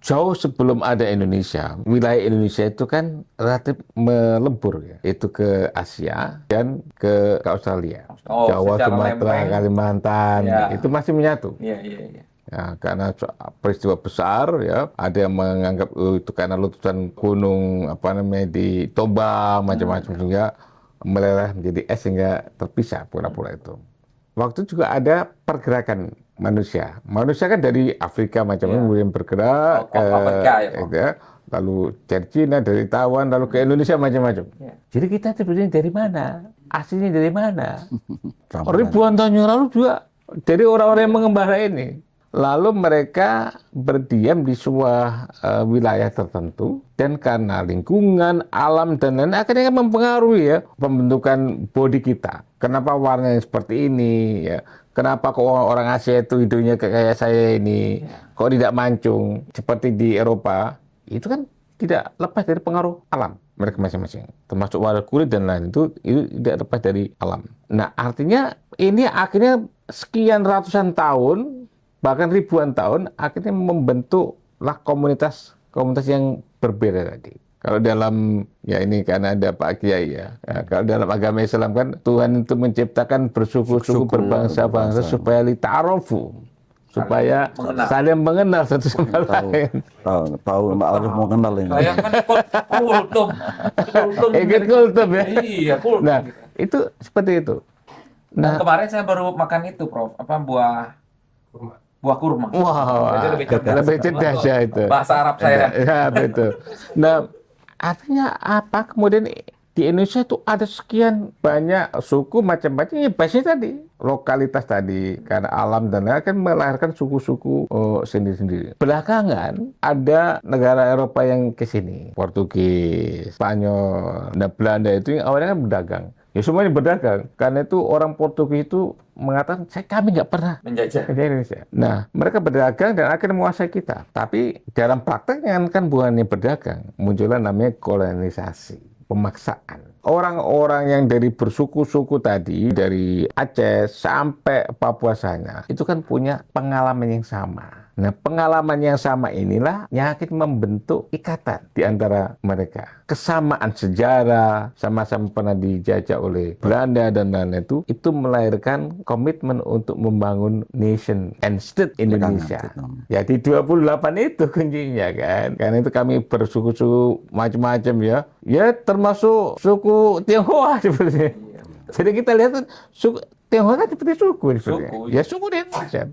jauh sebelum ada Indonesia, wilayah Indonesia itu kan relatif melebur ya, itu ke Asia dan ke Australia. Oh, Jawa, secara Sumatera, lempeng. Kalimantan, Ya. itu masih menyatu. Iya, iya, iya. Ya, karena peristiwa besar ya, ada yang menganggap itu karena letusan gunung apa namanya di Toba macam-macam sehingga meleleh menjadi es sehingga terpisah pura-pura itu. Waktu itu juga ada pergerakan manusia. Manusia kan dari Afrika macam-macam Ya. kemudian bergerak Out of Africa ya, Prof. gitu ya, lalu dari Cina, dari Taiwan, lalu ke Indonesia macam-macam. Ya. Jadi kita sebenarnya dari mana? Aslinya dari mana? Ramadan. Ribuan tahun yang lalu juga dari orang-orang yang mengembara ini. Lalu mereka berdiam di sebuah wilayah tertentu dan karena lingkungan, alam dan lain-lain akhirnya kan mempengaruhi ya pembentukan bodi kita. Kenapa warnanya seperti ini ya? Kenapa kok orang Asia itu hidungnya kayak saya ini? Kok tidak mancung seperti di Eropa? Itu kan tidak lepas dari pengaruh alam mereka masing-masing, termasuk warna kulit dan lain itu tidak lepas dari alam. Nah artinya ini akhirnya sekian ratusan tahun bahkan ribuan tahun akhirnya membentuklah komunitas yang berbeda tadi. Kalau dalam ya ini karena ada Pak Kiai ya. Kalau dalam agama Islam kan Tuhan itu menciptakan bersuku-suku berbangsa-bangsa supaya lita'arofu, supaya saling mengenal satu sama lain. Tahu Mbak Arif mau kenal ini. Saya kan kultum. Ikut kultum ya. Iya, kultum. Nah, itu seperti itu. Nah, kemarin saya baru makan itu, Prof. Apa buah kurma. Wah, Jadi lebih cerdas ya itu. Bahasa Arab saya. Ya, betul. Nah, artinya apa? Kemudian di Indonesia itu ada sekian banyak suku macam-macam. Ya, biasanya tadi lokalitas tadi karena alam dan lain kan melahirkan suku-suku sendiri-sendiri. Belakangan ada negara Eropa yang ke sini, Portugis, Spanyol, dan Belanda itu yang awalnya kan berdagang. Ya semuanya berdagang. Karena itu orang Portugis itu mengatakan, kami nggak pernah Menjajah. di Indonesia. Nah, mereka berdagang dan akhirnya menguasai kita. Tapi dalam prakteknya kan bukannya berdagang, muncullah namanya kolonisasi, pemaksaan. Orang-orang yang dari bersuku-suku tadi, dari Aceh sampai Papua sana, itu kan punya pengalaman yang sama. Nah, pengalaman yang sama inilah yang akan membentuk ikatan di antara mereka. Kesamaan sejarah, sama-sama pernah dijajah oleh Belanda dan lain-lain itu melahirkan komitmen untuk membangun nation and state Indonesia. Ya, di 28 itu kuncinya kan. Karena itu kami bersuku-suku macam-macam ya. Ya, termasuk suku Tionghoa sebenarnya. Jadi kita lihat suku Tionghoa kan seperti suku. Suku, Ya, suku di Indonesia.